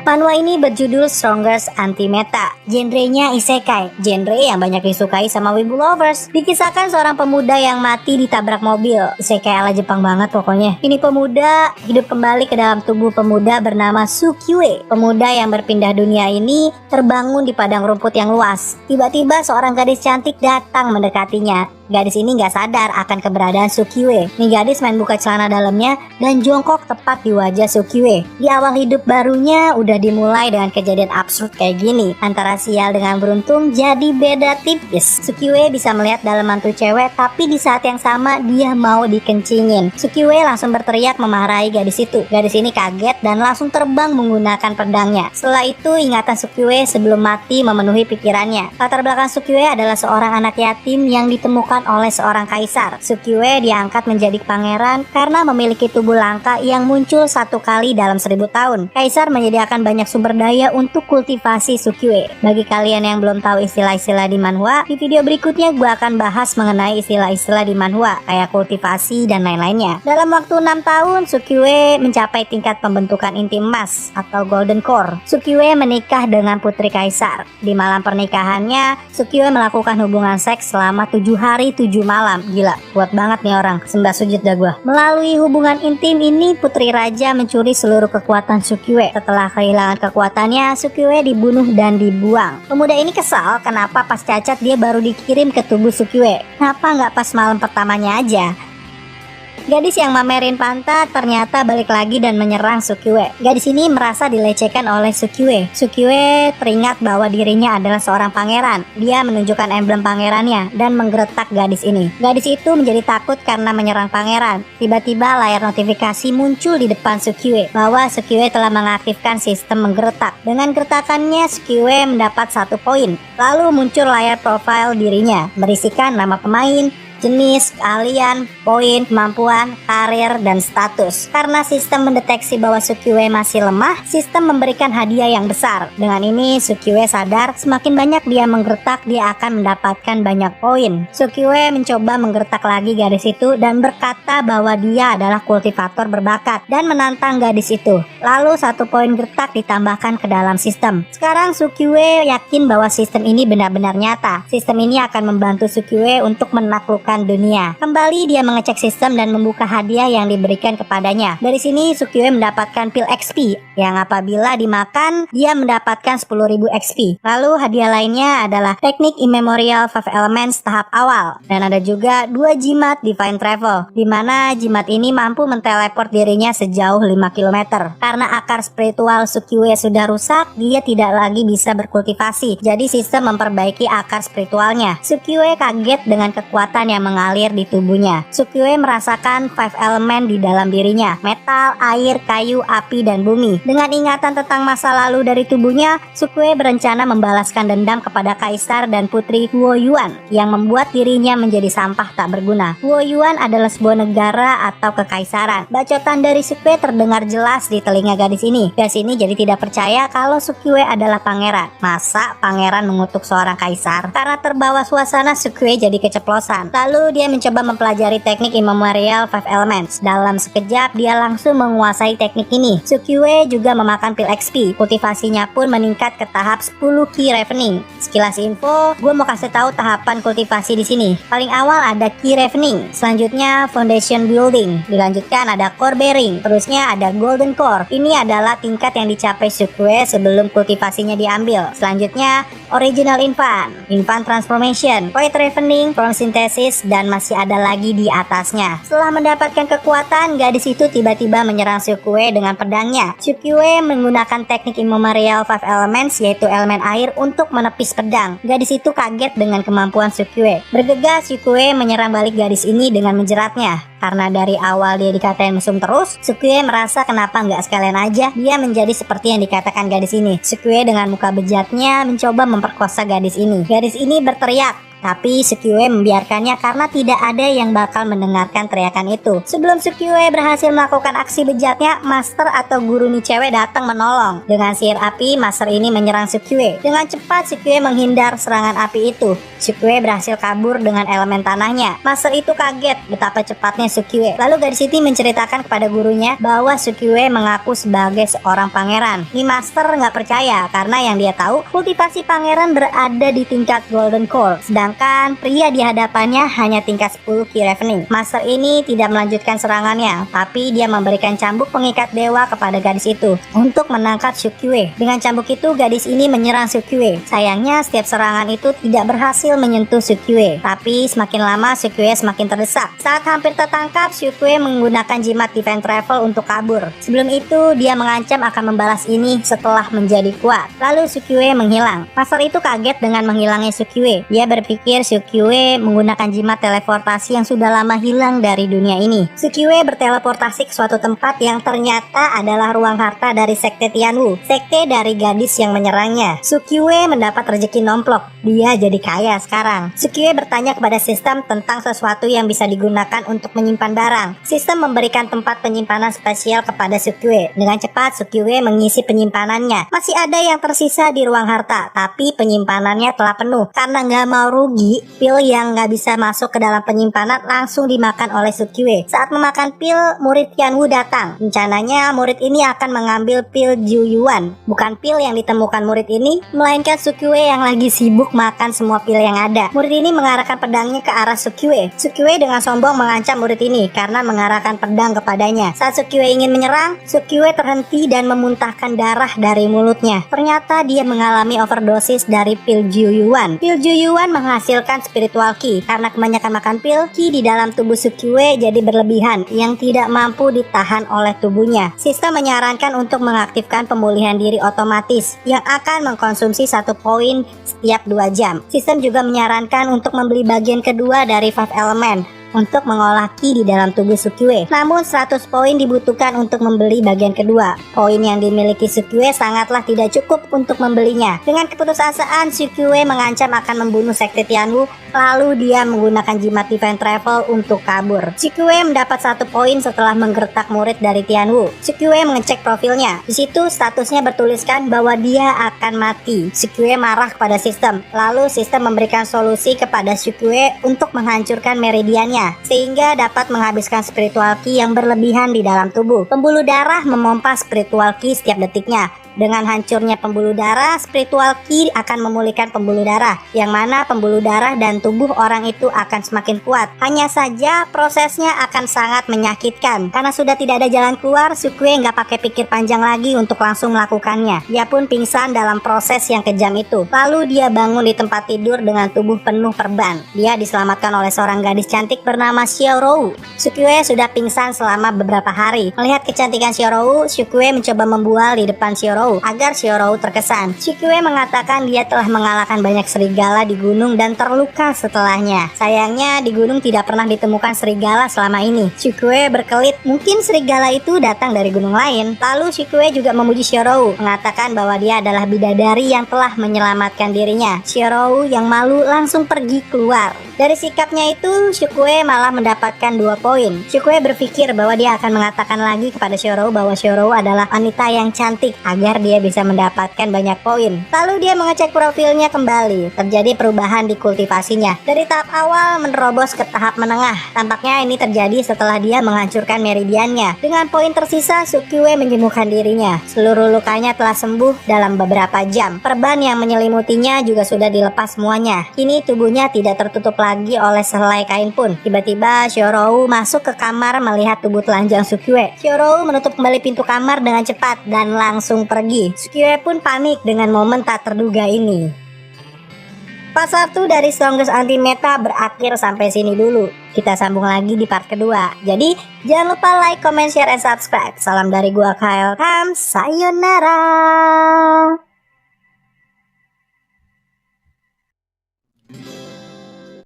Manhwa ini berjudul Strongest Anti-Meta. Genrenya isekai, genre yang banyak disukai sama wibu lovers. Dikisahkan seorang pemuda yang mati ditabrak mobil. Isekai ala Jepang banget pokoknya. Ini pemuda hidup kembali ke dalam tubuh pemuda bernama Sukyue. Pemuda yang berpindah dunia ini terbangun di padang rumput yang luas. Tiba-tiba seorang gadis cantik datang mendekatinya. Gadis ini gak sadar akan keberadaan Sukyue. Nih gadis main buka celana dalamnya dan jongkok tepat di wajah Sukyue. Di awal hidup barunya udah dimulai dengan kejadian absurd kayak gini. Antara sial dengan beruntung jadi beda tipis. Sukyue bisa melihat dalam mantu cewek, tapi di saat yang sama dia mau dikencingin. Sukyue langsung berteriak memarahi gadis itu. Gadis ini kaget dan langsung terbang menggunakan pedangnya. Setelah itu ingatan Sukyue sebelum mati memenuhi pikirannya. Latar belakang Sukyue adalah seorang anak yatim yang ditemukan oleh seorang kaisar. Sukyue diangkat menjadi pangeran karena memiliki tubuh langka yang muncul satu kali dalam 1000 tahun. Kaisar menyediakan banyak sumber daya untuk kultivasi Sukyue. Bagi kalian yang belum tahu istilah-istilah di manhwa, di video berikutnya gue akan bahas mengenai istilah-istilah di manhwa kayak kultivasi dan lain-lainnya. Dalam waktu 6 tahun, Sukyue mencapai tingkat pembentukan inti emas atau golden core. Sukyue menikah dengan putri kaisar. Di malam pernikahannya, Sukyue melakukan hubungan seks selama 7 hari 7 malam. Gila, kuat banget nih orang. Sembah sujud dah gua. Melalui hubungan intim ini, putri raja mencuri seluruh kekuatan Sukyue. Setelah kehilangan kekuatannya, Sukyue dibunuh dan dibuang. Pemuda ini kesal kenapa pas cacat dia baru dikirim ke tubuh Sukyue. Kenapa nggak pas malam pertamanya aja? Gadis yang mamerin pantat ternyata balik lagi dan menyerang Sukyue. Gadis ini merasa dilecehkan oleh Sukyue. Sukyue teringat bahwa dirinya adalah seorang pangeran. Dia menunjukkan emblem pangerannya dan menggeretak gadis ini. Gadis itu menjadi takut karena menyerang pangeran. Tiba-tiba layar notifikasi muncul di depan Sukyue bahwa Sukyue telah mengaktifkan sistem menggeretak. Dengan geretakannya, Sukyue mendapat 1 poin. Lalu muncul layar profil dirinya berisikan nama pemain, jenis, keahlian, poin, kemampuan, karir, dan status. Karena sistem mendeteksi bahwa Sukyue masih lemah, sistem memberikan hadiah yang besar. Dengan ini, Sukyue sadar semakin banyak dia menggertak, dia akan mendapatkan banyak poin. Sukyue mencoba menggertak lagi gadis itu dan berkata bahwa dia adalah kultivator berbakat dan menantang gadis itu. Lalu 1 poin gertak ditambahkan ke dalam sistem. Sekarang Sukyue yakin bahwa sistem ini benar-benar nyata. Sistem ini akan membantu Sukyue untuk menaklukkan dunia. Kembali dia mengecek sistem dan membuka hadiah yang diberikan kepadanya. Dari sini Sukyue mendapatkan pil XP yang apabila dimakan dia mendapatkan 10.000 XP. Lalu hadiah lainnya adalah teknik Immemorial 5 Elements tahap awal. Dan ada juga 2 jimat Divine Travel, di mana jimat ini mampu menteleport dirinya sejauh 5 km. Karena akar spiritual Sukyue sudah rusak, dia tidak lagi bisa berkultivasi. Jadi sistem memperbaiki akar spiritualnya. Sukyue kaget dengan kekuatan yang mengalir di tubuhnya. Sukyue merasakan 5 elemen di dalam dirinya: metal, air, kayu, api, dan bumi. Dengan ingatan tentang masa lalu dari tubuhnya, Sukyue berencana membalaskan dendam kepada kaisar dan putri Huo Yuan yang membuat dirinya menjadi sampah tak berguna. Huo Yuan adalah sebuah negara atau kekaisaran. Bacotan dari Sukyue terdengar jelas di telinga gadis ini. Gadis ini jadi tidak percaya kalau Sukyue adalah pangeran. Masa pangeran mengutuk seorang kaisar? Karena terbawa suasana, Sukyue jadi keceplosan. Lalu dia mencoba mempelajari teknik Immemorial 5 Elements. Dalam sekejap dia langsung menguasai teknik ini. Sukyue juga memakan pil XP. Kultivasinya pun meningkat ke tahap 10 Key Ravening. Sekilas info, gue mau kasih tahu tahapan kultivasi di sini. Paling awal ada Key Ravening, selanjutnya Foundation Building, dilanjutkan ada Core Bearing, terusnya ada Golden Core. Ini adalah tingkat yang dicapai Sukyue sebelum kultivasinya diambil. Selanjutnya Original Infant Transformation, Void Ravening, From Synthesis, dan masih ada lagi di atasnya. Setelah mendapatkan kekuatan, gadis itu tiba-tiba menyerang Sukyue dengan pedangnya. Sukyue menggunakan teknik Immemorial 5 Elements, yaitu elemen air, untuk menepis pedang. Gadis itu kaget dengan kemampuan Sukyue. Bergegas, Sukyue menyerang balik gadis ini dengan menjeratnya. Karena dari awal dia dikatain mesum terus, Sukyue merasa kenapa nggak sekalian aja dia menjadi seperti yang dikatakan gadis ini. Sukyue dengan muka bejatnya mencoba memperkosa gadis ini. Gadis ini berteriak, Tapi Sukyue membiarkannya karena tidak ada yang bakal mendengarkan teriakan itu. Sebelum Sukyue berhasil melakukan aksi bejatnya, master atau guru nih cewek datang menolong. Dengan sihir api, master ini menyerang Sukyue. Dengan cepat Sukyue menghindar serangan api itu. Sukyue berhasil kabur dengan elemen tanahnya. Master itu kaget betapa cepatnya Sukyue. Lalu gadis ini menceritakan kepada gurunya bahwa Sukyue mengaku sebagai seorang pangeran. Nih master nggak percaya karena yang dia tahu kultivasi pangeran berada di tingkat Golden Core, sedangkan pria di hadapannya hanya tingkat 10 Key Ravening. Master ini tidak melanjutkan serangannya, tapi dia memberikan cambuk pengikat dewa kepada gadis itu untuk menangkap Sukyue. Dengan cambuk itu gadis ini menyerang Sukyue. Sayangnya setiap serangan itu tidak berhasil menyentuh Sukyue, tapi semakin lama Sukyue semakin terdesak. Saat hampir tertangkap, Sukyue menggunakan jimat Divine Travel untuk kabur. Sebelum itu dia mengancam akan membalas ini setelah menjadi kuat. Lalu Sukyue menghilang. Master itu kaget dengan menghilangnya Sukyue. Dia berpikir Sukyue menggunakan jimat teleportasi yang sudah lama hilang dari dunia ini. Sukyue berteleportasi ke suatu tempat yang ternyata adalah ruang harta dari sekte Tianwu, sekte dari gadis yang menyerangnya. Sukyue mendapat rezeki nomplok. Dia jadi kaya sekarang. Sukyue bertanya kepada sistem tentang sesuatu yang bisa digunakan untuk menyimpan barang. Sistem memberikan tempat penyimpanan spesial kepada Sukyue. Dengan cepat Sukyue mengisi penyimpanannya. Masih ada yang tersisa di ruang harta, tapi penyimpanannya telah penuh. Karena nggak mau rugi, pil yang nggak bisa masuk ke dalam penyimpanan langsung dimakan oleh Sukyue. Saat memakan pil, murid Tianwu datang. Rencananya murid ini akan mengambil pil Juyuan. Bukan pil yang ditemukan murid ini, melainkan Sukyue yang lagi sibuk makan semua pil yang ada. Murid ini mengarahkan pedangnya ke arah Sukyue. Sukyue dengan sombong mengancam murid ini karena mengarahkan pedang kepadanya. Saat Sukyue ingin menyerang, Sukyue terhenti dan memuntahkan darah dari mulutnya. Ternyata dia mengalami overdosis dari pil Juyuan. Pil Juyuan menghasilkan spiritual ki. Karena kebanyakan makan pil, ki di dalam tubuh Sukyue jadi berlebihan yang tidak mampu ditahan oleh tubuhnya. Sistem menyarankan untuk mengaktifkan pemulihan diri otomatis yang akan mengkonsumsi 1 poin setiap 2 jam. Sistem juga menyarankan untuk membeli bagian kedua dari 5 Element untuk mengolah ki di dalam tubuh Sukyue. Namun 100 poin dibutuhkan untuk membeli bagian kedua. Poin yang dimiliki Sukyue sangatlah tidak cukup untuk membelinya. Dengan keputusasaan, Sukyue mengancam akan membunuh sekte Tianwu. Lalu dia menggunakan jimat Divine Travel untuk kabur. Sukyue mendapat 1 poin setelah menggertak murid dari Tianwu. Sukyue mengecek profilnya. Di situ statusnya bertuliskan bahwa dia akan mati. Sukyue marah kepada sistem. Lalu sistem memberikan solusi kepada Sukyue untuk menghancurkan meridiannya, sehingga dapat menghabiskan spiritual ki yang berlebihan di dalam tubuh. Pembuluh darah memompa spiritual ki setiap detiknya. Dengan hancurnya pembuluh darah, spiritual ki akan memulihkan pembuluh darah, yang mana pembuluh darah dan tubuh orang itu akan semakin kuat. Hanya saja prosesnya akan sangat menyakitkan. Karena sudah tidak ada jalan keluar, Sukyue nggak pakai pikir panjang lagi untuk langsung melakukannya. Dia pun pingsan dalam proses yang kejam itu. Lalu dia bangun di tempat tidur dengan tubuh penuh perban. Dia diselamatkan oleh seorang gadis cantik bernama Xiaorou. Sukyue sudah pingsan selama beberapa hari. Melihat kecantikan Xiaorou, Sukyue mencoba membual di depan Xiaorou agar Xiaorou terkesan. Sukyue mengatakan dia telah mengalahkan banyak serigala di gunung dan terluka setelahnya. Sayangnya di gunung tidak pernah ditemukan serigala selama ini. Sukyue berkelit, mungkin serigala itu datang dari gunung lain. Lalu Sukyue juga memuji Xiaorou, mengatakan bahwa dia adalah bidadari yang telah menyelamatkan dirinya. Xiaorou yang malu langsung pergi keluar. Dari sikapnya itu, Sukyue malah mendapatkan 2 poin. Sukyue berpikir bahwa dia akan mengatakan lagi kepada Xiaorou bahwa Xiaorou adalah wanita yang cantik agar dia bisa mendapatkan banyak poin. Lalu dia mengecek profilnya kembali. Terjadi perubahan di kultivasinya. Dari tahap awal menerobos ke tahap menengah. Tampaknya ini terjadi setelah dia menghancurkan meridiannya. Dengan poin tersisa, Sukyue menyembuhkan dirinya. Seluruh lukanya telah sembuh dalam beberapa jam. Perban yang menyelimutinya juga sudah dilepas semuanya. Kini tubuhnya tidak tertutup lagi oleh sehelai kain pun. Tiba-tiba Xiaorou masuk ke kamar melihat tubuh telanjang Sukyue. Xiaorou menutup kembali pintu kamar dengan cepat dan langsung pergi. Sukyue pun panik dengan momen tak terduga ini. Part 1 dari Strongest Anti-Meta berakhir sampai sini dulu. Kita sambung lagi di part kedua. Jadi jangan lupa like, comment, share, and subscribe. Salam dari gua Kyle Tam. Sayonara.